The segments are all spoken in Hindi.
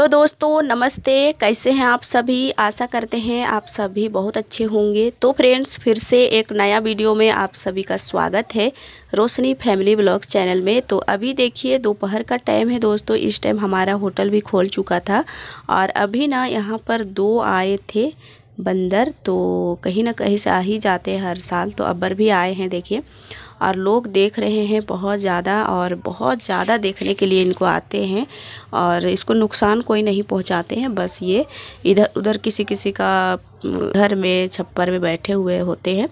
हेलो दोस्तों, नमस्ते। कैसे हैं आप सभी? आशा करते हैं आप सभी बहुत अच्छे होंगे। तो फ्रेंड्स, फिर से एक नया वीडियो में आप सभी का स्वागत है रोशनी फैमिली ब्लॉग्स चैनल में। तो अभी देखिए दोपहर का टाइम है दोस्तों। इस टाइम हमारा होटल भी खोल चुका था और अभी ना यहाँ पर 2 आए थे बंदर। तो कहीं ना कहीं से आ ही जाते हैं हर साल। तो अब्बर भी आए हैं देखिए, और लोग देख रहे हैं बहुत ज़्यादा, और बहुत ज़्यादा देखने के लिए इनको आते हैं। और इसको नुकसान कोई नहीं पहुंचाते हैं, बस ये इधर उधर किसी किसी का घर में छप्पर में बैठे हुए होते हैं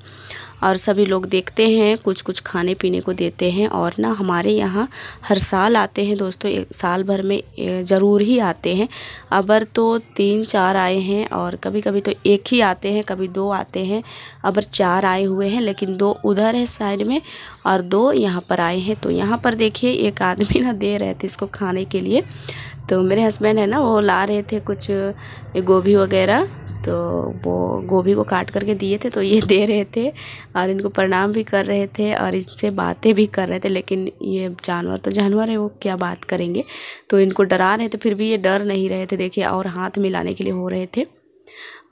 और सभी लोग देखते हैं, कुछ कुछ खाने पीने को देते हैं। और ना हमारे यहाँ हर साल आते हैं दोस्तों, एक साल भर में ज़रूर ही आते हैं। अबर तो 3-4 आए हैं, और कभी कभी तो एक ही आते हैं, कभी 2 आते हैं। अबर 4 आए हुए हैं, लेकिन 2 उधर है साइड में और 2 यहाँ पर आए हैं। तो यहाँ पर देखिए एक आदमी ना दे रहे थे इसको खाने के लिए। तो मेरे हस्बैंड है ना, वो ला रहे थे कुछ गोभी वगैरह, तो वो गोभी को काट करके दिए थे, तो ये दे रहे थे और इनको प्रणाम भी कर रहे थे और इनसे बातें भी कर रहे थे। लेकिन ये जानवर तो जानवर है, वो क्या बात करेंगे। तो इनको डरा रहे थे, फिर भी ये डर नहीं रहे थे देखिए, और हाथ मिलाने के लिए हो रहे थे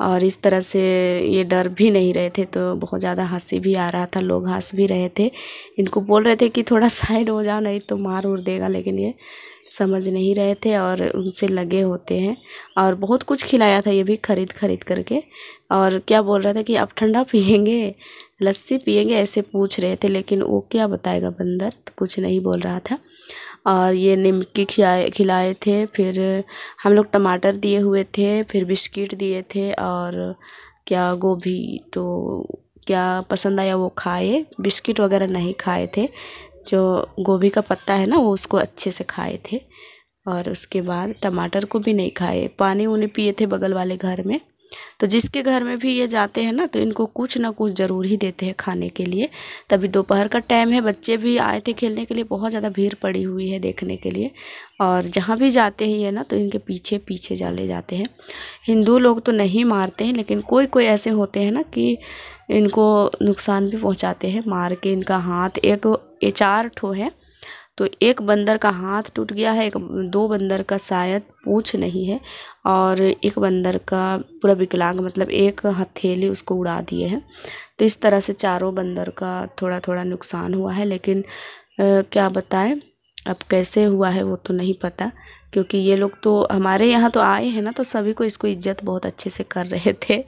और इस तरह से ये डर भी नहीं रहे थे। तो बहुत ज़्यादा हंसी भी आ रहा था, लोग हंस भी रहे थे। इनको बोल रहे थे कि थोड़ा साइड हो जाओ, नहीं तो मार उड़ देगा, लेकिन ये समझ नहीं रहे थे और उनसे लगे होते हैं। और बहुत कुछ खिलाया था ये भी खरीद खरीद करके। और क्या बोल रहा था कि आप ठंडा पियेंगे, लस्सी पियेंगे, ऐसे पूछ रहे थे। लेकिन वो क्या बताएगा बंदर, तो कुछ नहीं बोल रहा था। और ये निमकी खिलाए थे, फिर हम लोग टमाटर दिए हुए थे, फिर बिस्किट दिए थे और क्या गोभी, तो क्या पसंद आया वो खाए। बिस्किट वगैरह नहीं खाए थे, जो गोभी का पत्ता है ना वो उसको अच्छे से खाए थे। और उसके बाद टमाटर को भी नहीं खाए। पानी उनी पिए थे बगल वाले घर में। तो जिसके घर में भी ये जाते हैं ना, तो इनको कुछ ना कुछ ज़रूर ही देते हैं खाने के लिए। तभी दोपहर का टाइम है, बच्चे भी आए थे खेलने के लिए, बहुत ज़्यादा भीड़ पड़ी हुई है देखने के लिए। और जहाँ भी जाते हैं ये ना, तो इनके पीछे पीछे चले जाते हैं। हिंदू लोग तो नहीं मारते हैं, लेकिन कोई कोई ऐसे होते हैं ना कि इनको नुकसान भी पहुँचाते हैं मार के। इनका हाथ ये 4 ठो है, तो एक बंदर का हाथ टूट गया है, 2 बंदर का शायद पूँछ नहीं है, और एक बंदर का पूरा विकलांग, मतलब एक हथेली उसको उड़ा दिए हैं। तो इस तरह से चारों बंदर का थोड़ा थोड़ा नुकसान हुआ है। लेकिन क्या बताएं, अब कैसे हुआ है वो तो नहीं पता, क्योंकि ये लोग तो हमारे यहाँ तो आए हैं ना, तो सभी को इसको इज्जत बहुत अच्छे से कर रहे थे।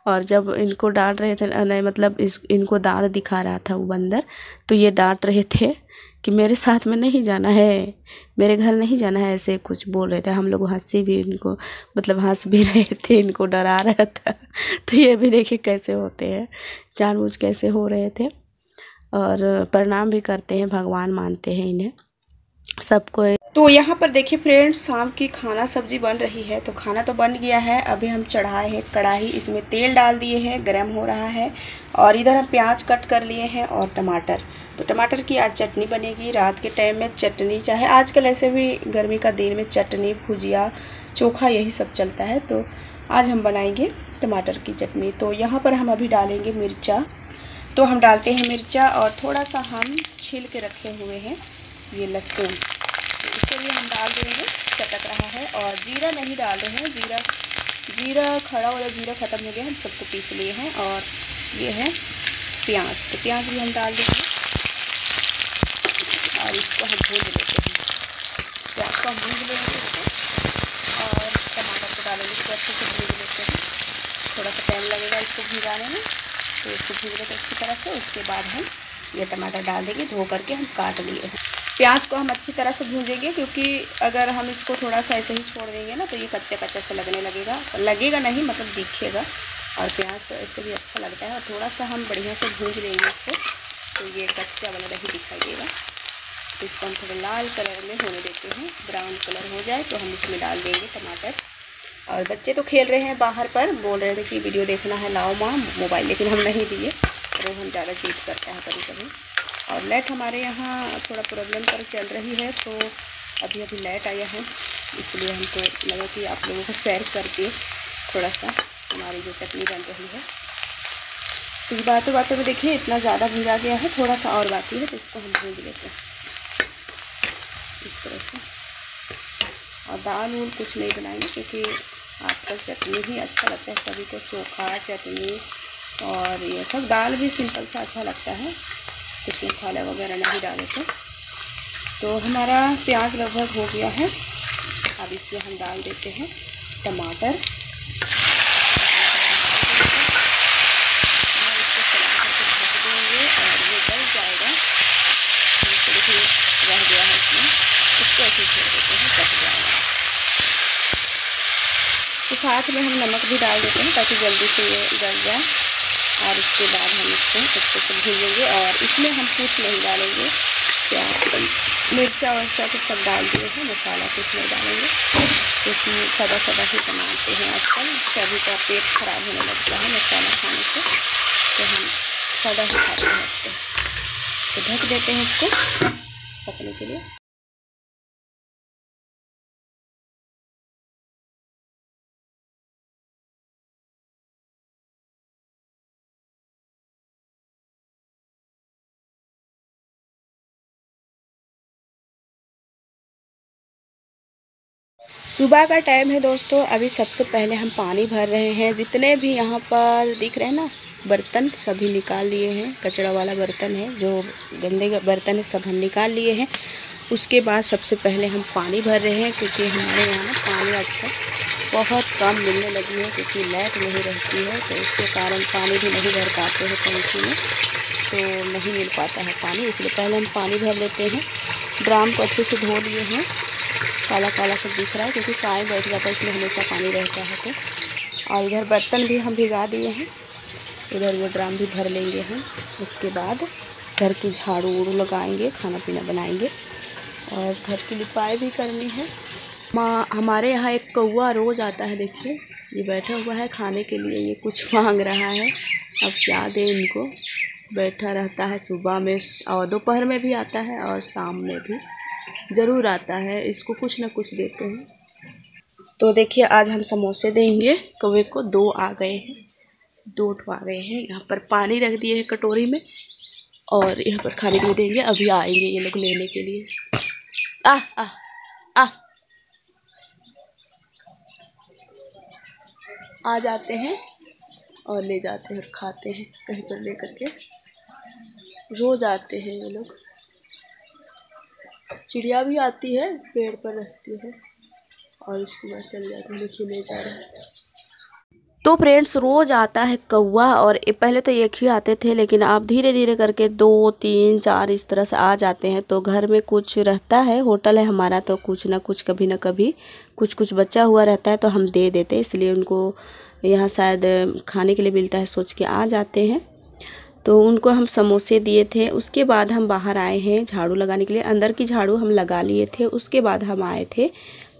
और जब इनको डांट रहे थे, नहीं मतलब इनको दांत दिखा रहा था वो बंदर, तो ये डांट रहे थे कि मेरे साथ में नहीं जाना है, मेरे घर नहीं जाना है, ऐसे कुछ बोल रहे थे। हम लोग हंसी भी, इनको मतलब हंस भी रहे थे, इनको डरा रहा था। तो ये भी देखिए कैसे होते हैं, जानबूझ कैसे हो रहे थे। और प्रणाम भी करते हैं, भगवान मानते हैं इन्हें सबको। तो यहाँ पर देखिए फ्रेंड्स, शाम की खाना सब्जी बन रही है। तो खाना तो बन गया है, अभी हम चढ़ाए हैं कढ़ाई, इसमें तेल डाल दिए हैं, गरम हो रहा है। और इधर हम प्याज कट कर लिए हैं और टमाटर। तो टमाटर की आज चटनी बनेगी। रात के टाइम में चटनी, चाहे आजकल ऐसे भी गर्मी का दिन में चटनी, भुजिया, चोखा, यही सब चलता है। तो आज हम बनाएंगे टमाटर की चटनी। तो यहाँ पर हम अभी डालेंगे मिर्चा। तो हम डालते हैं मिर्चा, और थोड़ा सा हम छील के रखे हुए हैं ये लहसुन, तो इसके लिए हम डाल देंगे। चटक रहा है, और जीरा नहीं डाल रहे हैं, जीरा खड़ा वाला जीरा ख़त्म हो गया, हम सबको पीस लिए हैं। और ये है प्याज, तो प्याज भी हम डाल देंगे और इसको हम भून लेते हैं। प्याज को हम भून लेंगे और टमाटर को डालेंगे, इसको अच्छे से भून लेते हैं। थोड़ा सा टाइम लगेगा इसको भिगाने में, तो इसको भून लेते अच्छी तरह से। उसके बाद हम ये टमाटर डाल देंगे, धो करके हम काट लिए हैं। प्याज को हम अच्छी तरह से भूनेंगे, क्योंकि अगर हम इसको थोड़ा सा ऐसे ही छोड़ देंगे ना, तो ये कच्चा कच्चा से लगने लगेगा नहीं, मतलब दिखेगा। और प्याज तो ऐसे भी अच्छा लगता है। और थोड़ा सा हम बढ़िया से भून लेंगे इसको, तो ये कच्चा वाला नहीं दिखाई देगा। तो इसको हम थोड़ा लाल कलर में होने देते हैं, ब्राउन कलर हो जाए तो हम इसमें डाल देंगे टमाटर। और बच्चे तो खेल रहे हैं बाहर पर, बोल रहे थे कि वीडियो देखना है, लाओ माँ मोबाइल, लेकिन हम नहीं दिए। रोहन ज़्यादा जिद करता है कभी कभी। और लाइट हमारे यहाँ थोड़ा प्रॉब्लम पर चल रही है, तो अभी लाइट आया है, इसलिए हमको लगा कि आप लोगों को शेयर करके थोड़ा सा हमारी जो चटनी बन रही है। तो बातों बातों में देखिए इतना ज़्यादा भुजा गया है, थोड़ा सा और बाकी है, तो इसको हम भून लेते हैं इस तरह से। और दाल उल कुछ नहीं बनाएंगे क्योंकि आजकल चटनी ही अच्छा लगता है सभी को, चोखा चटनी और ये सब। दाल भी सिंपल सा अच्छा लगता है, कुछ मसाला वगैरह नहीं डाले तो हमारा प्याज लगभग हो गया है। अब इसमें हम डाल देते हैं टमाटर और इसको चला करके ढक देंगे और ये गल जाएगा। देखिए रह गया है इसमें, इसको ऐसे छोड़ देते हैं, पक जाएगा। तो साथ में हम नमक भी डाल देते हैं ताकि जल्दी से ये गल जाए। और उसके बाद हम इसको अच्छे से भूनेंगे और इसमें हम कुछ नहीं डालेंगे, प्याज मिर्चा वर्चा तो सब डाल दिए हैं, मसाला कुछ नहीं डालेंगे क्योंकि सादा सादा ही बनाते हैं। आजकल सभी का पेट खराब होने लगता है मसाला खाने से, तो हम सादा ही खाते हैं इसको। तो ढक देते हैं इसको पकने के लिए। सुबह का टाइम है दोस्तों। अभी सबसे पहले हम पानी भर रहे हैं। जितने भी यहाँ पर दिख रहे हैं ना बर्तन, सभी निकाल लिए हैं। कचरा वाला बर्तन है, जो गंदे बर्तन है सब हम निकाल लिए हैं। उसके बाद सबसे पहले हम पानी भर रहे हैं क्योंकि हमारे यहाँ ना पानी आजकल बहुत कम मिलने लगी है क्योंकि लाइट नहीं रहती है, तो इसके कारण पानी भी नहीं भर पाते हैं टंकी में, तो नहीं मिल पाता है पानी। इसलिए पहले हम पानी भर लेते हैं। ड्राम को अच्छे से धो लिए हैं, काला काला सब दिख रहा है क्योंकि काई बैठ जाता है, इसमें हमेशा पानी रहता है। तो और इधर बर्तन भी हम भिगा दिए हैं, इधर वो ड्राम भी भर लेंगे हम। उसके बाद घर की झाड़ू उड़ू लगाएंगे, खाना पीना बनाएंगे और घर की लिपाई भी करनी है। हमारे यहाँ एक कौवा रोज़ आता है, देखिए ये बैठा हुआ है खाने के लिए, ये कुछ मांग रहा है। अब क्या दें इनको, बैठा रहता है सुबह में और दोपहर में भी आता है और शाम में भी ज़रूर आता है। इसको कुछ ना कुछ देते हैं। तो देखिए आज हम समोसे देंगे कौवे को। 2 आ गए हैं, 2 आ गए हैं। यहाँ पर पानी रख दिए हैं कटोरी में और यहाँ पर खाने के लिए देंगे। अभी आएंगे ये लोग लेने के लिए। आ आ आ जाते हैं और ले जाते हैं और खाते हैं कहीं पर ले करके। रोज़ आते हैं ये लोग। चिड़िया भी आती है, पेड़ पर रहती है और उसके बाद चल जाते हैं। देखिए ले जा रहे हैं। तो फ्रेंड्स रोज़ आता है कौवा और पहले तो एक ही आते थे, लेकिन अब धीरे धीरे करके 2, 3, 4 इस तरह से आ जाते हैं। तो घर में कुछ रहता है, होटल है हमारा, तो कुछ ना कुछ कभी ना कभी कुछ बचा हुआ रहता है तो हम दे देते हैं। इसलिए उनको यहाँ शायद खाने के लिए मिलता है सोच के आ जाते हैं। तो उनको हम समोसे दिए थे। उसके बाद हम बाहर आए हैं झाड़ू लगाने के लिए। अंदर की झाड़ू हम लगा लिए थे, उसके बाद हम आए थे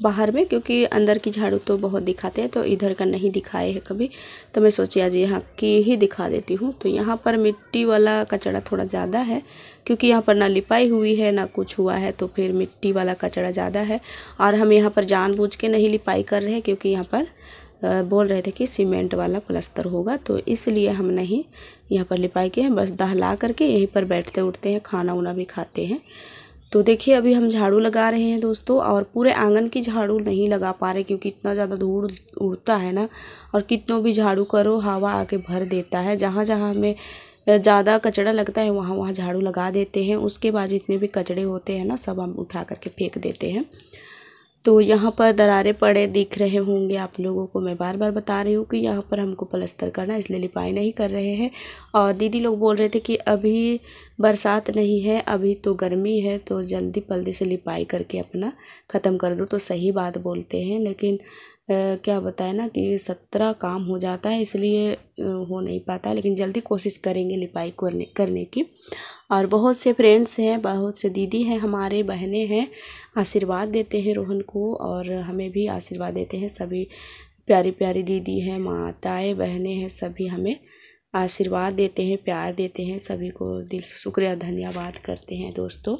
बाहर में क्योंकि अंदर की झाड़ू तो बहुत दिखाते हैं, तो इधर का नहीं दिखाए है कभी, तो मैं सोची आज यहाँ की ही दिखा देती हूँ। तो यहाँ पर मिट्टी वाला कचरा थोड़ा ज़्यादा है क्योंकि यहाँ पर ना लिपाई हुई है ना कुछ हुआ है, तो फिर मिट्टी वाला कचरा ज़्यादा है। और हम यहाँ पर जानबूझ के नहीं लिपाई कर रहे हैं क्योंकि यहाँ पर बोल रहे थे कि सीमेंट वाला प्लास्टर होगा, तो इसलिए हम नहीं यहाँ पर लिपाई के हैं। बस दहला करके यहीं पर बैठते उठते हैं, खाना उना भी खाते हैं। तो देखिए अभी हम झाड़ू लगा रहे हैं दोस्तों, और पूरे आंगन की झाड़ू नहीं लगा पा रहे क्योंकि इतना ज़्यादा धूल उड़ता है ना, और कितनों भी झाड़ू करो हवा आके भर देता है। जहाँ जहाँ हमें ज़्यादा कचरा लगता है वहाँ वहाँ झाड़ू लगा देते हैं। उसके बाद जितने भी कचरे होते हैं ना सब हम उठा करके फेंक देते हैं। तो यहाँ पर दरारें पड़े दिख रहे होंगे आप लोगों को। मैं बार बार बता रही हूँ कि यहाँ पर हमको प्लास्टर करना है, इसलिए लिपाई नहीं कर रहे हैं। और दीदी लोग बोल रहे थे कि अभी बरसात नहीं है, अभी तो गर्मी है, तो जल्दी से लिपाई करके अपना ख़त्म कर दो। तो सही बात बोलते हैं, लेकिन क्या बताए ना कि 17 काम हो जाता है, इसलिए हो नहीं पाता। लेकिन जल्दी कोशिश करेंगे लिपाई करने की। और बहुत से फ्रेंड्स हैं, बहुत से दीदी हैं, हमारे बहनें हैं, आशीर्वाद देते हैं रोहन को और हमें भी आशीर्वाद देते हैं। सभी प्यारी प्यारी दीदी हैं, माताएं बहनें हैं, सभी हमें आशीर्वाद देते हैं, प्यार देते हैं। सभी को दिल से शुक्रिया धन्यवाद करते हैं दोस्तों।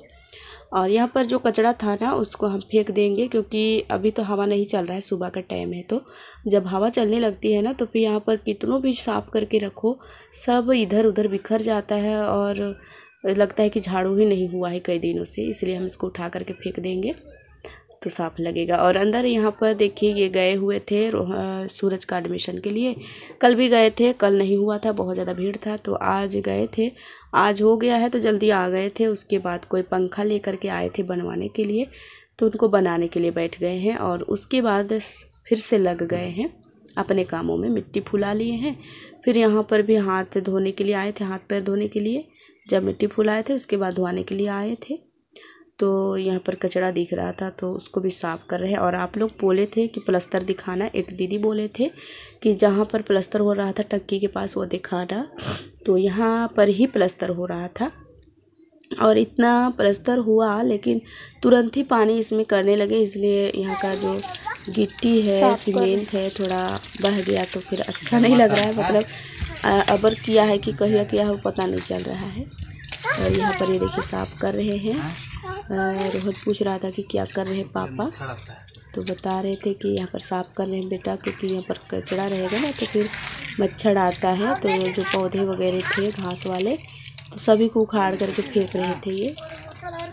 और यहाँ पर जो कचरा था ना उसको हम फेंक देंगे क्योंकि अभी तो हवा नहीं चल रहा है, सुबह का टाइम है। तो जब हवा चलने लगती है ना तो फिर यहाँ पर कितनों भी साफ़ करके रखो सब इधर उधर बिखर जाता है और लगता है कि झाड़ू ही नहीं हुआ है कई दिनों से, इसलिए हम इसको उठा करके फेंक देंगे। तो साफ़ लगेगा। और अंदर यहाँ पर देखिए ये गए हुए थे सूरज का एडमिशन के लिए। कल भी गए थे, कल नहीं हुआ था, बहुत ज़्यादा भीड़ था, तो आज गए थे। आज हो गया है तो जल्दी आ गए थे। उसके बाद कोई पंखा लेकर के आए थे बनवाने के लिए, तो उनको बनाने के लिए बैठ गए हैं। और उसके बाद फिर से लग गए हैं अपने कामों में, मिट्टी फुला लिए हैं। फिर यहाँ पर भी हाथ धोने के लिए आए थे, हाथ पैर धोने के लिए। जब मिट्टी फुलाए थे उसके बाद धोने के लिए आए थे। तो यहाँ पर कचरा दिख रहा था तो उसको भी साफ़ कर रहे हैं। और आप लोग बोले थे कि प्लस्तर दिखाना, एक दीदी बोले थे कि जहाँ पर प्लस्तर हो रहा था टंकी के पास वो दिखाना, तो यहाँ पर ही प्लस्तर हो रहा था। और इतना प्लस्तर हुआ लेकिन तुरंत ही पानी इसमें करने लगे, इसलिए यहाँ का जो गिट्टी है, सीमेंट है, थोड़ा बह गया तो फिर अच्छा नहीं लग रहा है। मतलब अबर किया है कि कहिया किया है पता नहीं चल रहा है। और यहाँ पर ये देखिए साफ़ कर रहे हैं। रोहित पूछ रहा था कि क्या कर रहे हैं पापा, तो बता रहे थे कि यहाँ पर साफ़ कर रहे हैं बेटा, क्योंकि यहाँ पर कचरा रहेगा ना तो फिर मच्छर आता है। तो जो पौधे वगैरह थे घास वाले तो सभी को उखाड़ करके फेंक रहे थे ये।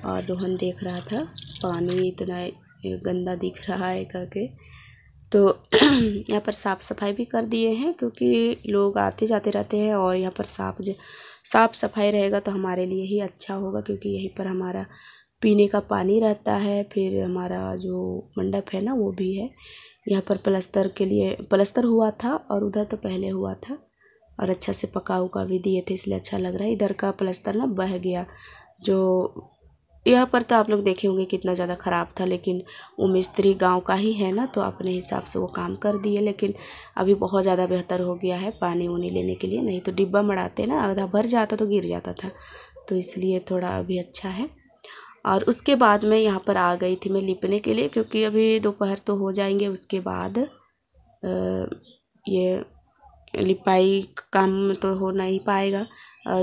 और रोहन देख रहा था पानी इतना गंदा दिख रहा है करके। तो यहाँ पर साफ़ सफाई भी कर दिए हैं, क्योंकि लोग आते जाते रहते हैं। और यहाँ पर साफ़ सफाई रहेगा तो हमारे लिए ही अच्छा होगा, क्योंकि यहीं पर हमारा पीने का पानी रहता है। फिर हमारा जो मंडप है ना वो भी है। यहाँ पर प्लस्तर के लिए प्लस्तर हुआ था और उधर तो पहले हुआ था और अच्छा से पका उका भी दिए थे, इसलिए अच्छा लग रहा है। इधर का प्लस्तर ना बह गया, जो यहाँ पर तो आप लोग देखे होंगे कितना ज़्यादा ख़राब था, लेकिन वो मिस्त्री गांव का ही है ना तो अपने हिसाब से वो काम कर दिए। लेकिन अभी बहुत ज़्यादा बेहतर हो गया है पानी उनी लेने के लिए, नहीं तो डिब्बा मड़ाते ना आधा भर जाता तो गिर जाता था, तो इसलिए थोड़ा अभी अच्छा है। और उसके बाद मैं यहाँ पर आ गई थी मैं लिपने के लिए, क्योंकि अभी दोपहर तो हो जाएंगे, उसके बाद ये लिपाई काम तो हो नहीं पाएगा।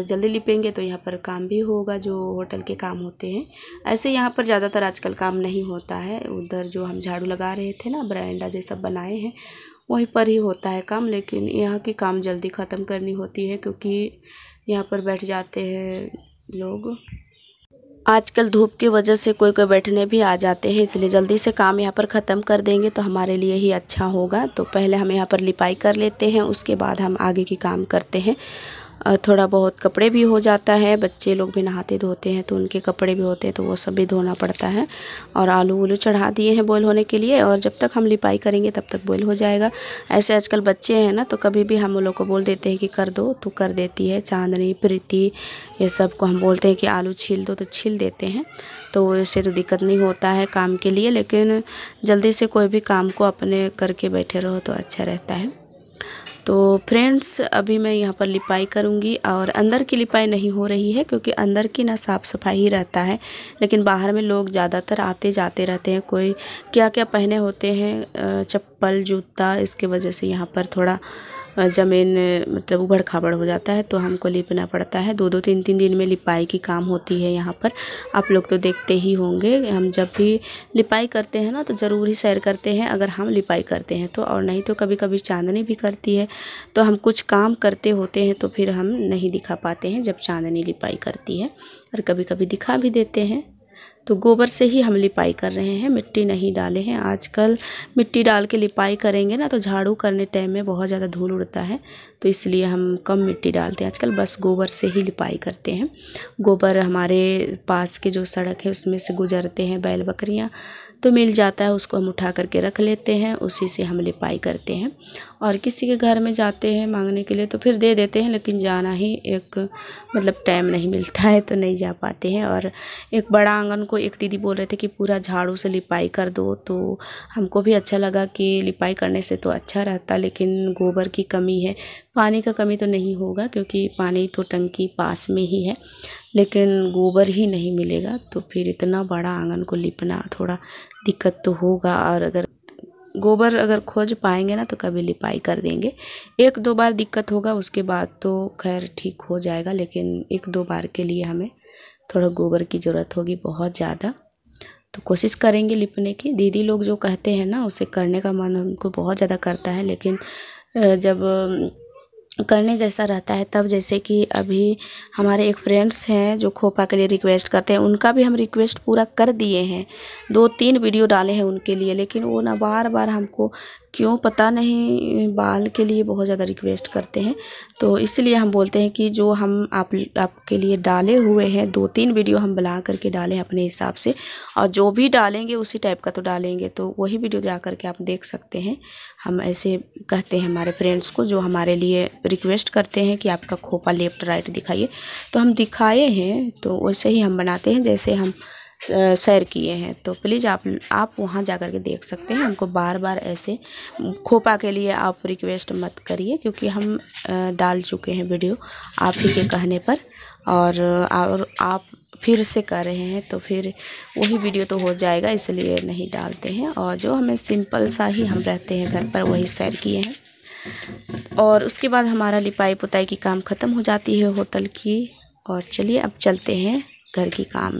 जल्दी लिपेंगे तो यहाँ पर काम भी होगा, जो होटल के काम होते हैं। ऐसे यहाँ पर ज़्यादातर आजकल काम नहीं होता है। उधर जो हम झाड़ू लगा रहे थे ना, बरामदा जैसा बनाए हैं, वहीं पर ही होता है काम। लेकिन यहाँ की काम जल्दी ख़त्म करनी होती है, क्योंकि यहाँ पर बैठ जाते हैं लोग। आजकल धूप की वजह से कोई कोई बैठने भी आ जाते हैं, इसलिए जल्दी से काम यहाँ पर ख़त्म कर देंगे तो हमारे लिए ही अच्छा होगा। तो पहले हम यहाँ पर लिपाई कर लेते हैं, उसके बाद हम आगे की काम करते हैं। थोड़ा बहुत कपड़े भी हो जाता है, बच्चे लोग भी नहाते धोते हैं तो उनके कपड़े भी होते हैं तो वो सब भी धोना पड़ता है। और आलू उलू चढ़ा दिए हैं बॉईल होने के लिए, और जब तक हम लिपाई करेंगे तब तक बॉईल हो जाएगा। ऐसे आजकल बच्चे हैं ना तो कभी भी हम लोग को बोल देते हैं कि कर दो तो कर देती है। चांदनी, प्रीति, ये सब को हम बोलते हैं कि आलू छील दो तो छील देते हैं। तो इससे तो दिक्कत नहीं होता है काम के लिए, लेकिन जल्दी से कोई भी काम को अपने करके बैठे रहो तो अच्छा रहता है। तो फ्रेंड्स अभी मैं यहाँ पर लिपाई करूँगी, और अंदर की लिपाई नहीं हो रही है क्योंकि अंदर की ना साफ़ सफाई ही रहता है, लेकिन बाहर में लोग ज़्यादातर आते जाते रहते हैं। कोई क्या क्या पहने होते हैं, चप्पल, जूता, इसके वजह से यहाँ पर थोड़ा ज़मीन मतलब उबड़ खाबड़ हो जाता है, तो हमको लिपना पड़ता है। 2-2 3-3 दिन में लिपाई की काम होती है यहाँ पर। आप लोग तो देखते ही होंगे, हम जब भी लिपाई करते हैं ना तो ज़रूर ही शेयर करते हैं अगर हम लिपाई करते हैं तो, और नहीं तो कभी कभी चांदनी भी करती है। तो हम कुछ काम करते होते हैं तो फिर हम नहीं दिखा पाते हैं जब चांदनी लिपाई करती है, और कभी कभी दिखा भी देते हैं। तो गोबर से ही हम लिपाई कर रहे हैं, मिट्टी नहीं डाले हैं। आजकल मिट्टी डाल के लिपाई करेंगे ना तो झाड़ू करने टाइम में बहुत ज़्यादा धूल उड़ता है, तो इसलिए हम कम मिट्टी डालते हैं आजकल, बस गोबर से ही लिपाई करते हैं। गोबर हमारे पास के जो सड़क है उसमें से गुजरते हैं बैल बकरियाँ, तो मिल जाता है, उसको हम उठा करके रख लेते हैं, उसी से हम लिपाई करते हैं। और किसी के घर में जाते हैं मांगने के लिए तो फिर दे देते हैं, लेकिन जाना ही एक मतलब टाइम नहीं मिलता है तो नहीं जा पाते हैं। और एक बड़ा आंगन को एक दीदी बोल रहे थे कि पूरा झाड़ू से लिपाई कर दो, तो हमको भी अच्छा लगा कि लिपाई करने से तो अच्छा रहता, लेकिन गोबर की कमी है। पानी का कमी तो नहीं होगा क्योंकि पानी तो टंकी पास में ही है, लेकिन गोबर ही नहीं मिलेगा तो फिर इतना बड़ा आंगन को लिपना थोड़ा दिक्कत तो होगा। और अगर गोबर अगर खोज पाएंगे ना तो कभी लिपाई कर देंगे। 1-2 बार दिक्कत होगा, उसके बाद तो खैर ठीक हो जाएगा, लेकिन 1-2 बार के लिए हमें थोड़ा गोबर की ज़रूरत होगी बहुत ज़्यादा। तो कोशिश करेंगे लिपने की। दीदी लोग जो कहते हैं ना उसे करने का मन उनको बहुत ज़्यादा करता है, लेकिन जब करने जैसा रहता है। तब जैसे कि अभी हमारे एक फ्रेंड्स हैं जो खोपा के लिए रिक्वेस्ट करते हैं, उनका भी हम रिक्वेस्ट पूरा कर दिए हैं, 2-3 वीडियो डाले हैं उनके लिए, लेकिन वो ना बार बार हमको क्यों पता नहीं बाल के लिए बहुत ज़्यादा रिक्वेस्ट करते हैं। तो इसलिए हम बोलते हैं कि जो हम आपके लिए डाले हुए हैं 2-3 वीडियो हम बना करके डालें अपने हिसाब से, और जो भी डालेंगे उसी टाइप का तो डालेंगे, तो वही वीडियो जा करके आप देख सकते हैं। हम ऐसे कहते हैं हमारे फ्रेंड्स को जो हमारे लिए रिक्वेस्ट करते हैं कि आपका खोपा लेफ्ट राइट दिखाइए, तो हम दिखाए हैं, तो वैसे ही हम बनाते हैं जैसे हम शेयर किए हैं। तो प्लीज़ आप वहाँ जा कर के देख सकते हैं। हमको बार बार ऐसे खोपा के लिए आप रिक्वेस्ट मत करिए, क्योंकि हम डाल चुके हैं वीडियो आप ही के कहने पर, और आप फिर से कर रहे हैं तो फिर वही वीडियो तो हो जाएगा, इसलिए नहीं डालते हैं। और जो हमें सिंपल सा ही हम रहते हैं घर पर, वही शेयर किए हैं। और उसके बाद हमारा लिपाई पुताई की काम ख़त्म हो जाती है होटल की। और चलिए अब चलते हैं घर की काम।